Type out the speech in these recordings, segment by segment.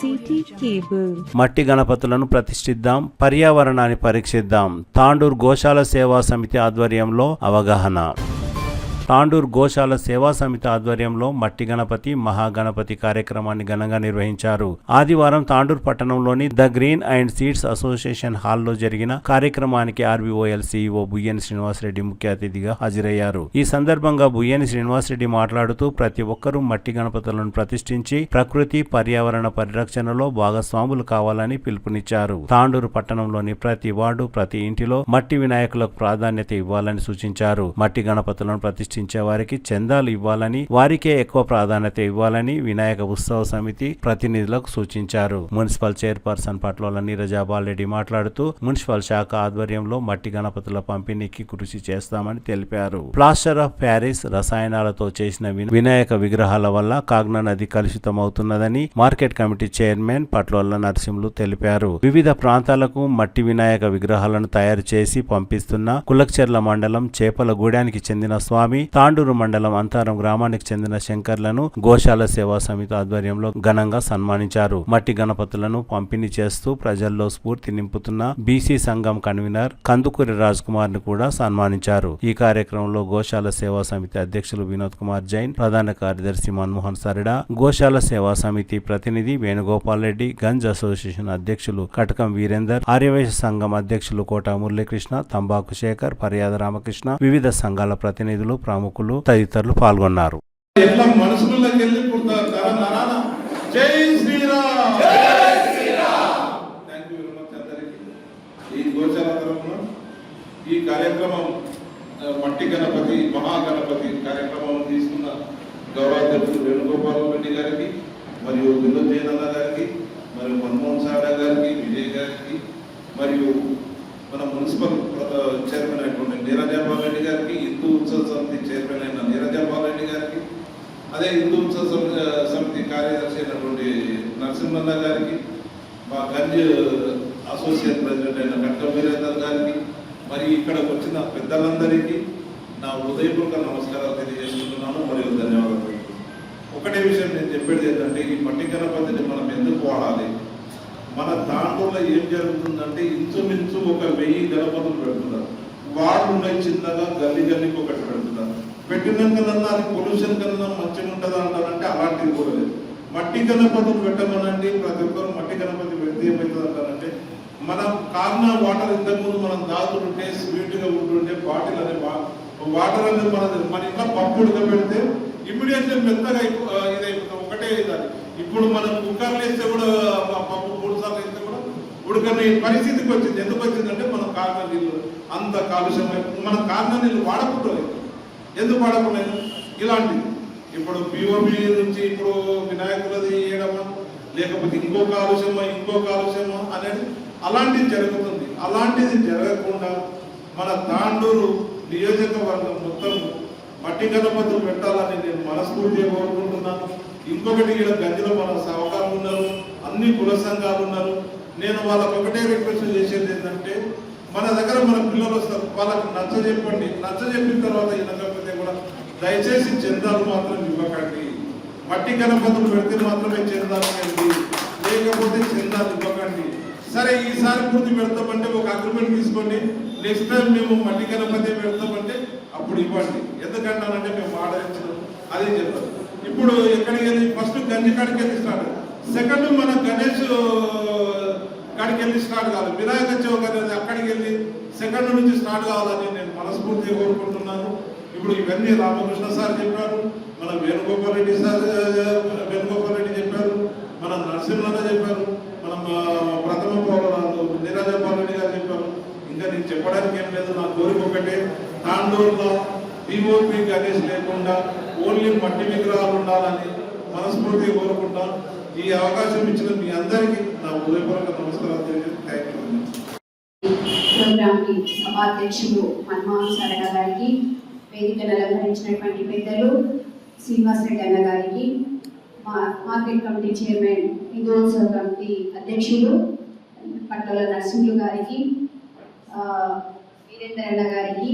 City cable. మట్టి గణపతులను ప్రతిష్ఠిద్దాం, పర్యావరణాన్ని పరీక్షిద్దాం. తాండూర్ గోశాల సేవా సమితి ఆధ్వర్యంలో అవగాహన. తాండూర్ గోశాల సేవా సమితి ఆధ్వర్యంలో మట్టి గణపతి మహాగణపతి కార్యక్రమాన్ని ఘనంగా నిర్వహించారు. ఆదివారం తాండూర్ పట్టణంలోని the green and seeds association హాల్లో జరిగిన కార్యక్రమానికి ఆర్బీఓఎల్ సీఈఓ బుయ్యని శ్రీనివాసరెడ్డి ముఖ్య అతిథిగా హాజరయ్యారు. ఈ సందర్భంగా బుయ్యని శ్రీనివాసరెడ్డి మాట్లాడుతూ ప్రతి ఒక్కరూ మట్టి గణపతులను ప్రతిష్ఠించి ప్రకృతి పర్యావరణ పరిరక్షణలో భాగస్వాములు కావాలని పిలుపునిచ్చారు. తాండూరు పట్టణంలోని ప్రతి వార్డు ప్రతి ఇంటిలో మట్టి వినాయకులకు ప్రాధాన్యత ఇవ్వాలని సూచించారు. మట్టి గణపతులను ప్రతిష్ఠించే వారికి చందాలు ఇవ్వాలని, వారికే ఎక్కువ ప్రాధాన్యత ఇవ్వాలని వినాయక ఉత్సవ సమితి ప్రతినిధులకు సూచించారు. మున్సిపల్ చైర్పర్సన్ పట్లోల నీరజాబాల్ రెడ్డి మాట్లాడుతూ మున్సిపల్ శాఖ ఆధ్వర్యంలో మట్టి గణపతుల పంపిణీకి కృషి చేస్తామని తెలిపారు. ప్లాస్టర్ ఆఫ్ ప్యారిస్ రసాయనాలతో చేసిన వినాయక విగ్రహాల వల్ల కాగ్నా నది కలుషితమవుతున్నదని market committee chairman Patlola Narasimhulu తెలిపారు. వివిధ ప్రాంతాలకు మట్టి వినాయక విగ్రహాలను తయారు చేసి పంపిస్తున్న కులక్చెర్ల మండలం చేపలగూడానికి చెందిన స్వామి, తాండూరు మండలం అంతారం గ్రామానికి చెందిన శంకర్లను గోశాల సేవా సమితి ఆధ్వర్యంలో ఘనంగా సన్మానించారు. మట్టి గణపతులను పంపిణీ చేస్తూ ప్రజల్లో స్ఫూర్తి నింపుతున్న బీసీ సంఘం కన్వీనర్ కందుకూరి రాజ్ కుమార్ ను కూడా సన్మానించారు. ఈ కార్యక్రమంలో గోశాల సేవా సమితి అధ్యక్షులు వినోద్ కుమార్ జైన్, ప్రధాన కార్యదర్శి మన్మోహన్ సరిడా, గోశాల సేవా సమితి ప్రతినిధి వేణుగోపాల్ రెడ్డి, గంజ్ అసోసియేషన్ అధ్యక్షులు కటకం వీరేందర్, ఆర్యవైశ్య సంఘం అధ్యక్షులు కోట మురళీకృష్ణ, తంబాకు శేఖర్, పర్యాద రామకృష్ణ, వివిధ సంఘాల ప్రతినిధులు, ప్రముఖులు తదితరులు పాల్గొన్నారు. ఈ కార్యక్రమం మట్టి గణపతి మహాగణపతి కార్యక్రమం తీసుకున్న గౌరవాధ్యక్షులు వేణుగోపాల్ రెడ్డి గారికి, మరియు వినోద్ జయనన్న గారికి, మరియు మన్మోహన్ సారా గారికి, విజయ్ గారికి, మరియు మన మున్సిపల్ చైర్మన్ అయినటువంటి నీరజాబాల్ రెడ్డి గారికి, హిందూ ఉత్సవ సమితి చైర్మన్ అయిన నీరజాబాల్ రెడ్డి గారికి, అదే హిందూ ఉత్సవ సమితి కార్యదర్శి అయినటువంటి నరసింహన్న గారికి, మా గంజ్ అసోసియేట్ ప్రెసిడెంట్ అయిన కట్కం వీరేందర్ గారికి, మరి ఇక్కడ వచ్చిన పెద్దలందరికీ నా హృదయపూర్వక నమస్కారాలు తెలియజేస్తున్నాను మరియు ధన్యవాదాలు. ఒకటే విషయం నేను చెప్పేది ఏంటంటే, ఈ మట్టి గణపతిని మనం ఎందుకు వాడాలి? మన దాంట్లో ఏం జరుగుతుందంటే, ఇంచుమించు ఒక 1000 గణపతులు పెడుతున్నారు. వార్డు ఉన్నాయి చిన్నగా, గల్లీ గల్లీకి ఒకటి పెడుతున్నారు. పెట్టినాకన్నా అది పొల్యూషన్ కన్నా మంచిగా ఉంటుంది అంటారంటే అలాంటిది కూడా లేదు. మట్టి గణపతులు పెట్టమనండి, ప్రతి ఒక్కరు మట్టి గణపతి పెడితే ఏమవుతుంది అంటారంటే, మన కాగ్నా వాటర్ ఇంతకుముందు మనం తాగుతుంటే స్వీట్గా ఉంటుంటే బాటిల్ అనే వాటర్ అనేది మన ఇంట్లో పప్పు ఉడకబెడితే ఇమ్మీడియట్గా మెత్తగా ఇదైపోతుంది, ఒకటే ఇదాలి. ఇప్పుడు మనం కుక్కర్లు వేస్తే కూడా పప్పు 3 సార్లు వేస్తే కూడా ఉడకని పరిస్థితికి వచ్చింది. ఎందుకు వచ్చిందంటే మనం కాగ్నా నీళ్ళు అంత కాలుష్యం, మనం కాగ్నా నీళ్ళు వాడకూడదు. ఎందుకు వాడకూడదు? ఇలాంటిది ఇప్పుడు పిఓపి నుంచి ఇప్పుడు వినాయకులది వేయడమా, లేకపోతే ఇంకో కాలుష్యమా అనేది అలాంటిది జరుగుతుంది. అలాంటిది జరగకుండా మన తాండూరు నియోజకవర్గం మొత్తం మట్టి గణపతులు పెట్టాలని నేను మనస్ఫూర్తిగా కోరుకుంటున్నాను. ఇంకొకటి, ఇక్కడ గంజిలో మన సహకారులు ఉన్నారు, అన్ని కుల సంఘాలు ఉన్నారు. నేను వాళ్ళకి ఒకటే రిక్వెస్ట్ చేసేది ఏంటంటే, మన దగ్గర మన పిల్లలు వస్తారు, వాళ్ళకి నచ్చజెప్పిన తర్వాత వినకపోతే కూడా దయచేసి చందాలు మాత్రం ఇవ్వకండి. మట్టి గణపతులు పెడితే మాత్రమే చందాలు ఇవ్వండి, లేకపోతే చందాలు ఇవ్వకండి. సరే, ఈసారి పూర్తి పెడతామంటే ఒక అగ్రిమెంట్ తీసుకోండి, నెక్స్ట్ టైం మేము మట్టి గణపతి పెడతామంటే అప్పుడు ఇవ్వండి. ఎందుకంటానంటే మేము ఆర్డర్ ఇచ్చినాం, అదే చెప్తాం. ఇప్పుడు ఎక్కడికి వెళ్ళి ఫస్ట్ గంజి కాడికి వెళ్ళి స్టార్ట్, సెకండ్ మన గణేష్ కాడికి వెళ్ళి స్టార్ట్ కావాలి, వినాయక చవితి అనేది అక్కడికి వెళ్ళి సెకండ్ నుంచి స్టార్ట్ కావాలని నేను మనస్ఫూర్తిగా కోరుకుంటున్నాను. ఇప్పుడు ఇవన్నీ రామకృష్ణ సార్ చెప్పారు, మన వేణుగోపాల్ రెడ్డి చెప్పారు, మన నరసింహన్న చెప్పారు, మన ప్రథమ పౌరులు నీరజాబాల్ రెడ్డి గారు చెప్పారు. ఇంకా నేను చెప్పడానికి ఏం లేదు. నా కోరిక ఒకటే, తాండూరులో పిఓపి గణేష్ లేకుండా ఓన్లీ మట్టి విగ్రహాలు ఉండాలని మనస్ఫూర్తిగా కోరుకుంటాం. ఈ అవకాశం ఇచ్చిన మీ అందరికీ నా హృదయపూర్వక నమస్కారాలు తెలియజేస్తాను. ప్రోగ్రామ్కి సభాధ్యక్షులు మన్మోహన్ సరిడా గారికి, వేదికను అలంకరించినటువంటి పెద్దలు శ్రీనివాస్ రెడ్డి అన్న గారికి, మార్కెట్ కమిటీ చైర్మన్, హిందూ ఉత్సవ కమిటీ అధ్యక్షులు పట్ల నరసింహులు గారికి, వీరేందర్ అన్న గారికి,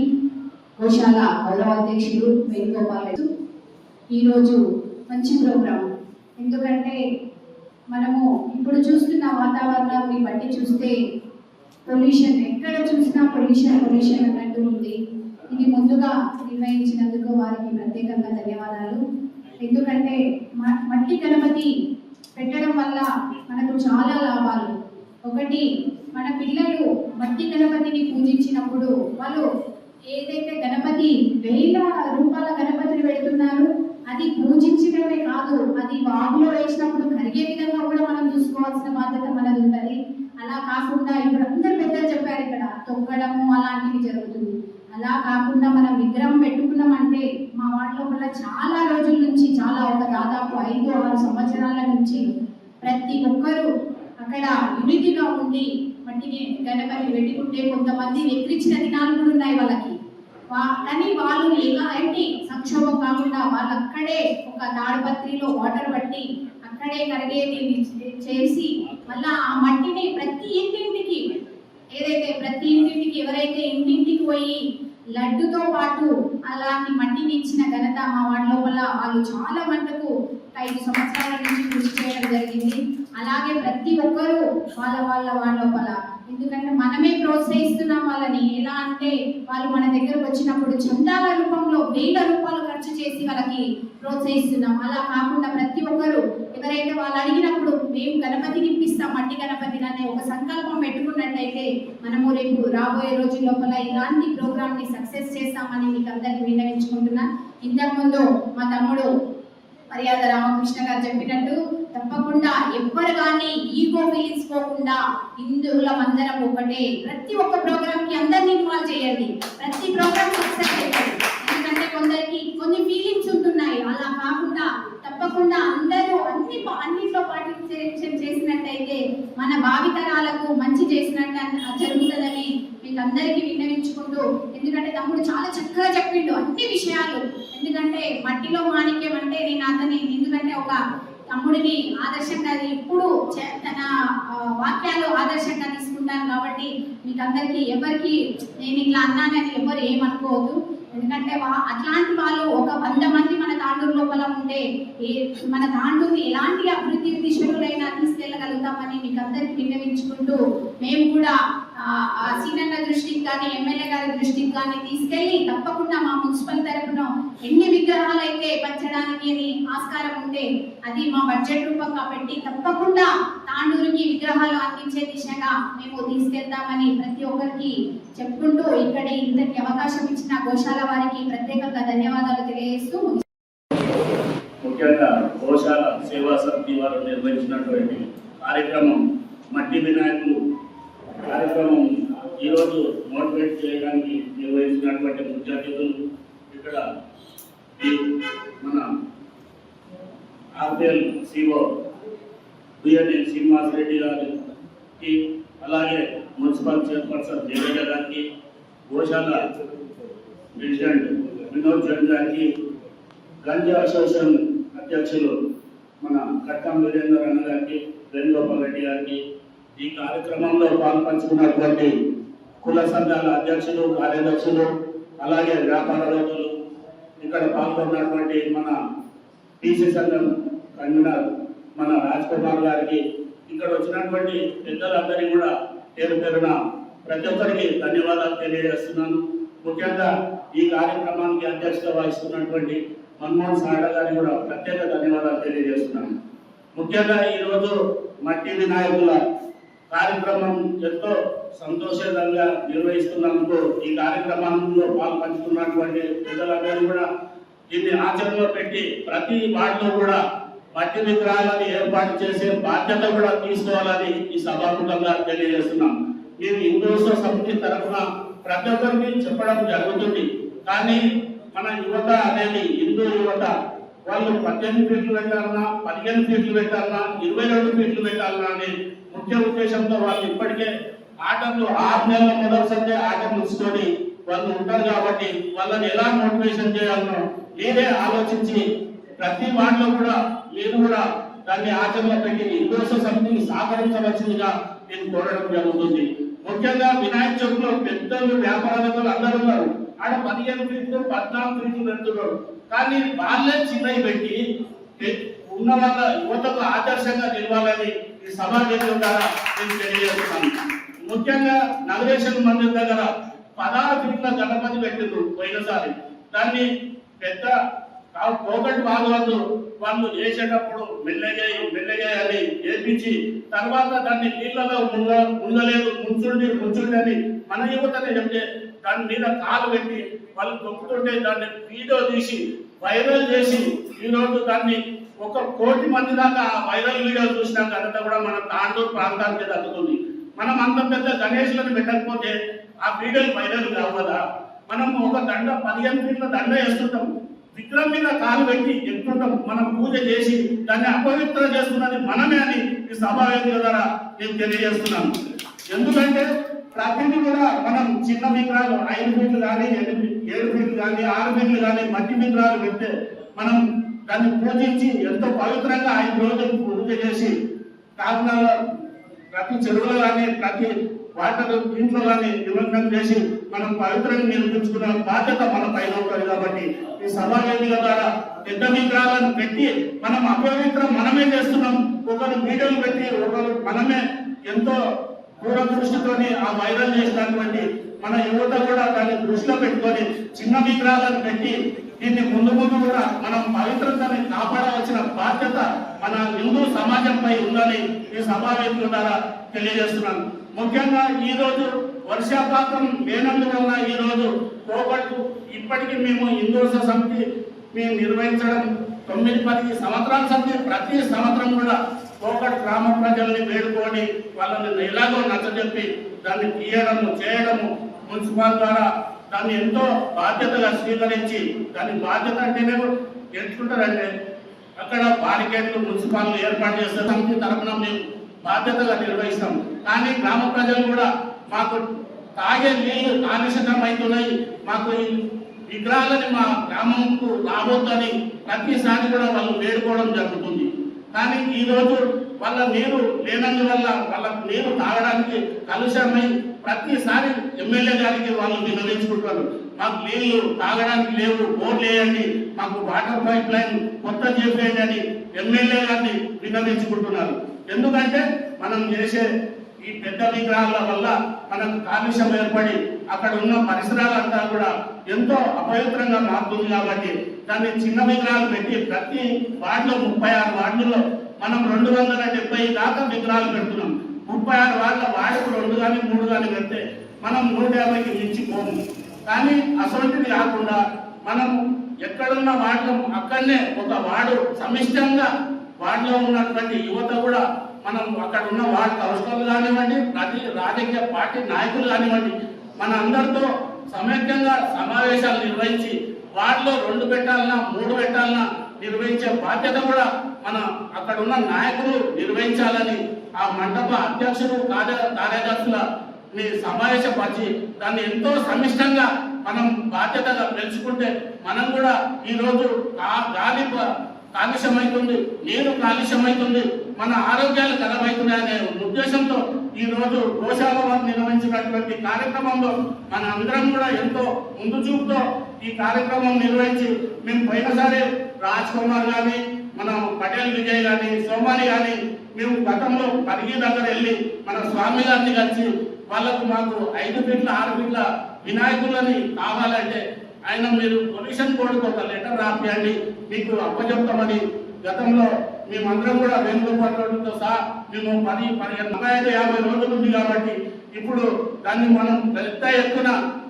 గోశాల గౌరవ అధ్యక్షులు వేణుగోపాల్ రెడ్డి. ఈరోజు మంచి ప్రోగ్రాం, ఎందుకంటే మనము ఇప్పుడు చూస్తున్న వాతావరణాన్ని బట్టి చూస్తే పొల్యూషన్, ఎక్కడ చూసినా పొల్యూషన్ అన్నట్టు ఉంది. ఇది ముందుగా నిర్వహించినందుకు వారికి ప్రత్యేకంగా ధన్యవాదాలు. ఎందుకంటే మట్టి గణపతి పెట్టడం వల్ల మనకు చాలా లాభాలు. ఒకటి, మన పిల్లలు మట్టి గణపతిని పూజించినప్పుడు వాళ్ళు ఏదైతే గణపతి 1000 రూపాయల గణపతిని పెడుతున్నారు, అది పూజించడమే కాదు, అది వాగులో వేసినప్పుడు కరిగే విధంగా కూడా మనం చూసుకోవాల్సిన బాధ్యత మనది ఉంటుంది. అలా కాకుండా ఇప్పుడు అందరు పెద్దలు చెప్పారు, ఇక్కడ తొక్కడము అలాంటివి జరుగుతుంది. అలా కాకుండా మనం విగ్రహం పెట్టుకున్నామంటే మా వాటిలో కూడా చాలా రోజుల నుంచి, ఒక దాదాపు 5-6 సంవత్సరాల నుంచి ప్రతి ఒక్కరూ అక్కడ యూనిటీగా ఉండి మట్టిని గణపతి పెట్టుకుంటే కొంతమంది ఎక్కించిన దినాలు కూడా ఉన్నాయి వాళ్ళకి. కానీ వాళ్ళు ఎలాంటి సంక్షోభం కాకుండా వాళ్ళు అక్కడే ఒక తాడుపత్రిలో వాటర్ పట్టి అక్కడే కరిగేది చేసి మళ్ళా ఆ మట్టిని ప్రతి ఇంటింటికి ఎవరైతే ఇంటింటికి పోయి లడ్డుతో పాటు అలాంటి మట్టిని ఇచ్చిన ఘనత మా వాడి లోపల వాళ్ళు చాలా మట్టుకు 5 సంవత్సరాల నుంచి కృషి చేయడం జరిగింది. అలాగే ప్రతి ఒక్కరూ వాళ్ళ లోపల, ఎందుకంటే మనమే ప్రోత్సహిస్తున్నాం వాళ్ళని. ఎలా అంటే వాళ్ళు మన దగ్గరకు వచ్చినప్పుడు చందాల రూపంలో 1000 రూపాయలు ఖర్చు చేసి వాళ్ళకి ప్రోత్సహిస్తున్నాం. అలా కాకుండా ప్రతి ఒక్కరు ఎవరైతే వాళ్ళు అడిగినప్పుడు మేము గణపతిని ఇప్పిస్తాం, మట్టి గణపతిని అనే ఒక సంకల్పం పెట్టుకున్నట్టయితే మనము రేపు రాబోయే రోజుల లోపల ఇలాంటి ప్రోగ్రామ్ ని సక్సెస్ చేస్తామని మీకు అందరికీ విన్నవించుకుంటున్నా. ఇంతకుముందు మా తమ్ముడు మర్యాద రామకృష్ణ గారు చెప్పినట్టు తప్పకుండా ఎవ్వరు కానీ ఈగో ఫీలింగ్స్ పోకుండా హిందువుల అందరం ఒకటే. ప్రతి ఒక్క ప్రోగ్రామ్ కి అందరినీ ఇన్వాల్వ్ చేయండి, ప్రతి ప్రోగ్రామ్ సక్సెస్ అవుతుంది. ఎందుకంటే కొందరికి కొన్ని ఫీలింగ్స్ ఉంటున్నాయి. అలా కాకుండా తప్పకుండా అందరూ అన్నిట్లో పార్టిసిపేషన్ చేసినట్టయితే మన భావితరాలకు మంచి చేసినట్టు జరుగుతుందని మీకు అందరికీ విన్నవించుకుంటూ, ఎందుకంటే తమ్ముడు చాలా చక్కగా చెప్పిండు అన్ని విషయాలు. ఎందుకంటే మట్టిలో మాణిక్యం అంటే నేను అతని, ఎందుకంటే ఒక తమ్ముడిని ఆదర్శంగా ఇప్పుడు తన వాక్యాలు ఆదర్శంగా తీసుకుంటాను కాబట్టి మీకు అందరికీ ఎవరికి నేను ఇట్లా అన్నానని ఎవరు ఏమనుకోవద్దు. ఎందుకంటే అట్లాంటి వాళ్ళు ఒక 100 మంది మన తాండూరు లోపల ఉంటే మన తాండూరుని ఎలాంటి అభివృద్ధి దిశలోనైనా తీసుకెళ్ళగలుగుతామని మీకు అందరికి విన్నవించుకుంటూ, మేము కూడా సీనన్న దృష్టికి కానీ ఎమ్మెల్యే గారి దృష్టికి కానీ తీసుకెళ్ళి తప్పకుండా మా మున్సిపల్ తరఫున ఎన్ని విగ్రహాలు అయితే పంచడానికి అని ఆస్కారం ఉంటే అది మా బడ్జెట్ రూపంగా పెట్టి తప్పకుండా తాండూరుకి విగ్రహాలు అందించే దిశగా మేము తీసుకెళ్తామని ప్రతి ఒక్కరికి చెప్పుకుంటూ, ఇక్కడ ఇంతటి అవకాశం ఇచ్చిన గోశాల వారికి ప్రత్యేకంగా ధన్యవాదాలు తెలియజేస్తూ, ముఖ్యంగా గోశాల సేవా సమితి వారు నిర్వహించినటువంటి కార్యక్రమం మట్టి వినాయకులు కార్యక్రమం ఈరోజు మోటివేట్ చేయడానికి నిర్వహించినటువంటి ముఖ్య అతిథులు ఇక్కడ మన RPL CO BNL Srinivas Reddy గారికి, అలాగే మున్సిపల్ చైర్పర్సన్ దేవేంద్ర గారికి, గోశాల ప్రెసిడెంట్ వినోద్ జైన్ గారికి, గంజా అసోసియేషన్ అధ్యక్షులు మన కట్టం వీరేందర్ అన్న గారికి, వేణుగోపాల్ రెడ్డి గారికి, ఈ కార్యక్రమంలో పాల్పంచుకున్నటువంటి కుల సంఘాల అధ్యక్షులు, కార్యదర్శులు, అలాగే వ్యాపారవేత్తలు, ఇక్కడ పాల్గొన్నటువంటి మన టీసీ సంఘం కన్వీనర్ మన రాజ్ కుమార్ గారికి, ఇక్కడ వచ్చినటువంటి పెద్దలందరికీ కూడా పేరున ప్రతి ఒక్కరికి ధన్యవాదాలు తెలియజేస్తున్నాను. ముఖ్యంగా ఈ కార్యక్రమానికి అధ్యక్షత వహిస్తున్నటువంటి మన్మోహన్ సాగర్ గారికి కూడా ప్రత్యేక ధన్యవాదాలు తెలియజేస్తున్నాను. ముఖ్యంగా ఈరోజు మట్టి వినాయకుల కార్యక్రమం ఎంతో సంతోషంగా నిర్వహిస్తున్నందుకు ఈ కార్యక్రమంలో పాల్పంచుకున్నటువంటి ప్రజలందరూ కూడా దీన్ని ఆచరణలో పెట్టి ప్రతి వార్డులో కూడా మట్టి విగ్రహాలను ఏర్పాటు చేసే బాధ్యత కూడా తీసుకోవాలని ఈ సభాముఖంగా తెలియజేస్తున్నాం. మేము హిందూ సమితి తరఫున ప్రతి ఒక్కరికి చెప్పడం జరుగుతుంది. కానీ మన యువత అనేది హిందూ యువత వాళ్ళు 18 ఫీట్లు పెట్టాలన్నా, 15 ఫీట్లు పెట్టాలన్నా, 22 ఫీట్లు పెట్టాలన్నా అనే ముఖ్య ఉద్దేశంతో వాళ్ళు ఇప్పటికే ఆటలు 6 నెలల మొదటి సందే ఆటలు ఉంచుకొని వాళ్ళు ఉంటారు. కాబట్టి వాళ్ళని ఎలా మోటివేషన్ చేయాలనో మీరే ఆలోచించి ప్రతి వాటిలో కూడా మీరు కూడా దాన్ని ఆచరణలో పెట్టి హిందూ సమితిని సహకరించవలసిందిగా నేను కోరడం జరుగుతుంది. ముఖ్యంగా వినాయక చవితిలో పెద్దలు వ్యాపారవేత్తలు అందరూ ఉన్నారు. ఆడ 15 ఫీట్లు 14 ఫీట్లు పెడుతున్నారు. కానీ వాళ్ళే చిన్నవి పెట్టి ఉన్న వాళ్ళ యువతకు ఆదర్శంగా నిలవాలని ఈ సమావేశం ద్వారా నేను తెలియజేస్తున్నాను. ముఖ్యంగా నగరేశ్వర మందిర్ దగ్గర 16 ఫీట్ల గణపతి పెట్టిండ్రు పోయినసారి. దాన్ని పెద్ద పోగొట్టు వాళ్ళు చేసేటప్పుడు మెల్లగా అని చేపించి తర్వాత దాన్ని నీళ్ళలో ముందలేదు ముంచుండి అని మన యువతనే చెప్తే దాని మీద కాలు పెట్టి వాళ్ళు తొక్కుతుంటే దాన్ని వీడియో తీసి వైరల్ చేసి ఈరోజు దాన్ని 1 కోటి మంది దాకా వైరల్ వీడియో చూసిన ఘనత కూడా మన తాండూరు ప్రాంతానికి దక్కుతుంది. మనం అంత పెద్ద గణేష్లను పెట్టకపోతే ఆ వీడియోలు వైరల్ కావదా? మనం ఒక దండ 15 ఫీట్ల దండ వేస్తుంటాం, విగ్రహం మీద కాలు పెట్టి ఎక్కుంటాం, మనం పూజ చేసి దాన్ని అపవిత్రం చేస్తున్నది మనమే అని ఈ సభావేదిక ద్వారా నేను తెలియజేస్తున్నాను. ఎందుకంటే ప్రతిదీ కూడా మనం చిన్న విగ్రహాలు 5 ఫీట్లు కానీ 7 ఫీట్లు కానీ 6 ఫీట్లు కానీ మట్టి విగ్రహాలు పెడితే మనం దాన్ని పూజించి ఎంతో పవిత్రంగా 5 రోజులు పూజ చేసి కాకుండా ప్రతి చెరువులో కానీ ప్రతి వాటర్ ఇంట్లో కానీ నిమగ్నం చేసి మనం పవిత్రంగా నిరూపించుకున్న బాధ్యత మన పైన ఉంటుంది. కాబట్టి ఈ సభావేదిక ద్వారా పెద్ద విగ్రహాలను పెట్టి మనం అపవిత్రం మనమే చేస్తున్నాం. ఒకరు వీడియోలు పెట్టి ఒకరు మనమే ఎంతో దూరదృష్టితోని ఆ వైరల్ చేసినటువంటి మన యువత కూడా దాన్ని దృష్టిలో పెట్టుకొని చిన్న విగ్రహాలను పెట్టి దీన్ని ముందు కూడా మనం పవిత్రతని కాపాడవలసిన బాధ్యత మన హిందూ సమాజంపై ఉందని ఈ సమావేశం ద్వారా తెలియజేస్తున్నాను. ముఖ్యంగా ఈ రోజు వర్షాపాతం లేనందువల్ల ఈ రోజు పోగొట్టు ఇప్పటికీ మేము హిందూ సమితి మేము నిర్వహించడం 9-10 సంవత్సరాల సమితి ప్రతి సంవత్సరం కూడా పోగొట్టు గ్రామ ప్రజల్ని వేడుకొని వాళ్ళని ఎలాగో నచ్చజెప్పి దాన్ని తీయడము చేయడము మున్సిపల్ ద్వారా దాన్ని ఎంతో బాధ్యతగా స్వీకరించి దాని బాధ్యత అంటేనే ఎట్లుంటారంటే అక్కడ బారికేడ్లు మున్సిపాల్ ఏర్పాటు చేస్తే సమితి తరఫున మేము బాధ్యతగా నిర్వహిస్తాం. కానీ గ్రామ ప్రజలు కూడా మాకు తాగే నీళ్లు కాలుష్యం అవుతున్నాయి, మాకు ఈ విగ్రహాలని మా గ్రామంకు రాబోతుందని ప్రతిసారి కూడా వాళ్ళు వేడుకోవడం జరుగుతుంది. కానీ ఈ రోజు వాళ్ళ నీరు లేనందువల్ల వాళ్ళకు నీరు తాగడానికి కలుషమై ప్రతిసారి ఎమ్మెల్యే గారికి వాళ్ళు విన్నవించుకుంటారు, మాకు నీళ్లు తాగడానికి లేవు, బోర్లు వేయండి, మాకు వాటర్ పైప్ లైన్ కొత్త చేసేయండి అని ఎమ్మెల్యే గారిని విన్నవించుకుంటున్నారు. ఎందుకంటే మనం చేసే ఈ పెద్ద విగ్రహాల వల్ల మనకు కాలుష్యం ఏర్పడి అక్కడ ఉన్న పరిసరాలంతా కూడా ఎంతో అపవిత్రంగా మారుతుంది. కాబట్టి దాన్ని చిన్న విగ్రహాలు పెట్టి ప్రతి వార్డులో 36 వార్డుల్లో మనం 270 దాకా విగ్రహాలు పెడుతున్నాం. 36 వార్డుకు 2 కానీ 3 కానీ పెడితే మనం 150కి మించిపోము. కానీ అసొంటిది కాకుండా మనం ఎక్కడున్న వార్డులో అక్కడనే ఒక వార్డు సమిష్టంగా వార్డులో ఉన్నటువంటి యువత కూడా మనం అక్కడ ఉన్న వార్డు కౌన్సిలర్లు కానివ్వండి, ప్రతి రాజకీయ పార్టీ నాయకులు కానివ్వండి, మన అందరితో సమైక్యంగా సమావేశాలు నిర్వహించి వార్డులో 2 పెట్టాలన్నా 3 పెట్టాలన్నా నిర్వహించే బాధ్యత కూడా మన అక్కడ ఉన్న నాయకులు నిర్వహించాలని ఆ మండప అధ్యక్షులు కార్యదర్శులని సమావేశపరిచి దాన్ని ఎంతో సమిష్టంగా మనం బాధ్యతగా పెంచుకుంటే మనం కూడా ఈరోజు గాలి కాలుష్యమవుతుంది, నీరు కాలుష్యమవుతుంది, మన ఆరోగ్యాలు ఖరాబవుతున్నాయనే ఉద్దేశంతో ఈ రోజు గోశాల వారు నిర్వహించినటువంటి కార్యక్రమంలో మన అందరం కూడా ఎంతో ముందు చూపుతో ఈ కార్యక్రమం నిర్వహించి మేము పోయినసారి రాజ్ కుమార్ కానీ మన పటేల్ విజయ్ కానీ సోమాని కానీ మేము గతంలో పరిగి దగ్గర వెళ్ళి మన స్వామి గారిని కలిసి వాళ్ళకు మాకు 5 ఫీట్ల 6 ఫీట్ల వినాయకులని కావాలంటే ఆయన మీరు పొల్యూషన్ బోర్డుకు ఒక లెటర్ రాపియండి మీకు అప్పచెప్తామని గతంలో మేమందరం కూడా వేణుగోపాలతో సహా మేము 15-50 రోజులు ఉంది. కాబట్టి ఇప్పుడు దాన్ని మనం పెద్ద ఎత్తున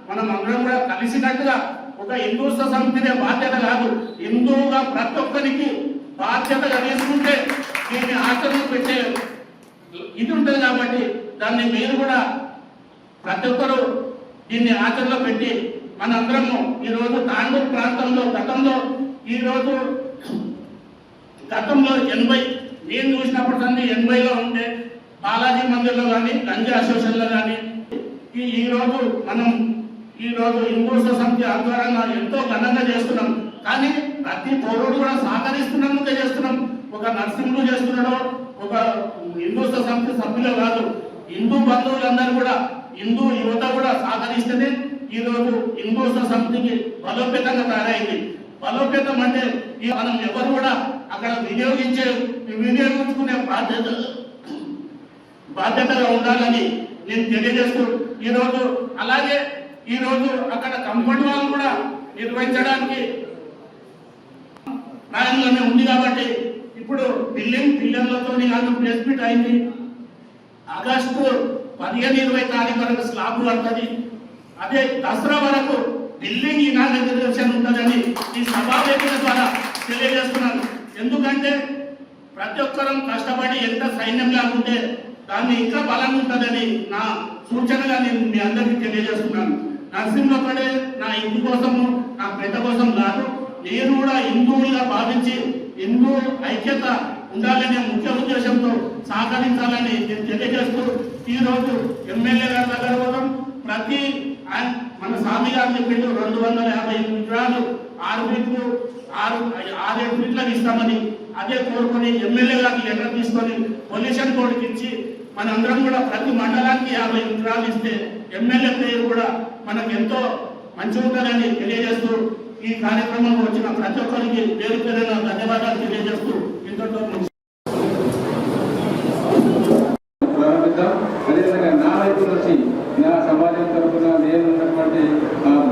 మనం అందరం కూడా కలిసినట్టుగా ఒక హిందూ సమితినే బాధ్యత కాదు, హిందువుగా ప్రతి ఒక్కరికి బాధ్యతగా తీసుకుంటే దీన్ని ఆచరణ పెట్టే ఇది ఉంటుంది. కాబట్టి దాన్ని మీరు కూడా ప్రతి ఒక్కరు దీన్ని ఆచరణలో పెట్టి మనందరము ఈరోజు తాండూరు ప్రాంతంలో గతంలో 80 నేను చూసినప్పటి నుండి 80లో ఉంటే బాలాజీ మందిర్లో కానీ గంజా అసోసియేషన్లో కానీ ఈరోజు హిందూ సమితి ఆధ్వర్యంగా ఎంతో ఘనంగా చేస్తున్నాం. కానీ ప్రతి పౌరుడు కూడా సహకరిస్తున్నందుకే చేస్తున్నాం. ఒక నర్సింహుడు చేస్తున్నాడో ఒక హిందూ సమితి సభ్యులు కాదు, హిందూ బంధువులందరూ కూడా హిందూ యువత కూడా సహకరిస్తేనే ఈరోజు హిందూ సమితికి బలోపేతంగా తయారైంది. బలోపేతం అంటే మనం ఎవరు కూడా అక్కడ వినియోగించుకునే బాధ్యతగా ఉండాలని నేను తెలియజేస్తూ ఈరోజు అక్కడ కంపౌండ్ వాళ్ళు కూడా నిర్వహించడానికి రాయంలోనే ఉంది కాబట్టి ఇప్పుడు పిల్లలతో కాదు ప్రెస్ మీట్ అయింది. ఆగస్టు 15-20 తారీఖు వరకు స్లాబ్ పడుతుంది. అదే దసరా వరకు బిల్డింగ్ ఇనాగ్రేషన్ ఉంటుందని ఈ సభావేదిక ద్వారా తెలియజేస్తున్నాను. ఎందుకంటే ప్రతి ఒక్కరం కష్టపడి ఎంత సైన్యంగా ఉంటే దాన్ని ఇంకా బలంగా ఉంటుందని నా సూచనగా నేను మీ అందరికీ తెలియజేస్తున్నాను. నరసింహపడే నా ఇంటి కోసము నా పెద్ద కోసం కాదు, నేను కూడా హిందువులుగా భావించి హిందూ ఐక్యత ఉండాలనే ముఖ్య ఉద్దేశంతో సహకరించాలని నేను తెలియజేస్తూ ఈరోజు ఎమ్మెల్యే గారి దగ్గర పోదాం. మన స్వామి గారు చెప్పిండు 250 విగ్రహాలు 6 ఫీట్లు 6-7 ఫీట్లకు ఇస్తామని. అదే కోరుకొని ఎమ్మెల్యే గారికి లెటర్ తీసుకొని పొల్యూషన్ కోడ్కి ఇచ్చి మనందరం కూడా ప్రతి మండలానికి 50 విగ్రహాలు ఇస్తే ఎమ్మెల్యే పేరు కూడా మనకు ఎంతో మంచి ఉంటుందని తెలియజేస్తూ ఈ కార్యక్రమంలో వచ్చిన ప్రతి ఒక్కరికి పేరు పేరున ధన్యవాదాలు తెలియజేస్తూ ఇంతతో ప్రారంభిద్దాం. అదేవిధంగా నా వైపు నుంచి నా సమాజం తరఫున నేను ఉన్నటువంటి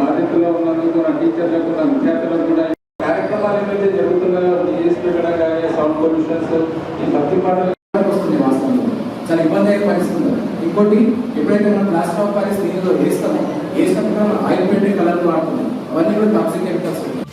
బాధ్యతలో ఉన్నందుకు నా టీచర్లకు నా విద్యార్థులకు కూడా కార్యక్రమాలు ఏమైతే జరుగుతున్నాయో చేసి పెట్టడం కానీ సౌండ్ పొల్యూషన్స్ ఈ భక్తి పాటలు వస్తుంది. వాస్తవంలో చాలా ఇబ్బంది పరిస్థితుంది. ఇంకోటి ఎప్పుడైతే మనం ప్లాస్టర్ ఆఫ్ పారిస్ దీనిలో వేసినప్పుడు ఆయిల్ పెయింటింగ్ కలర్ వాడుతున్నాం, అవన్నీ కూడా టాక్సిక్ కెమికల్స్ ఉంటాయి.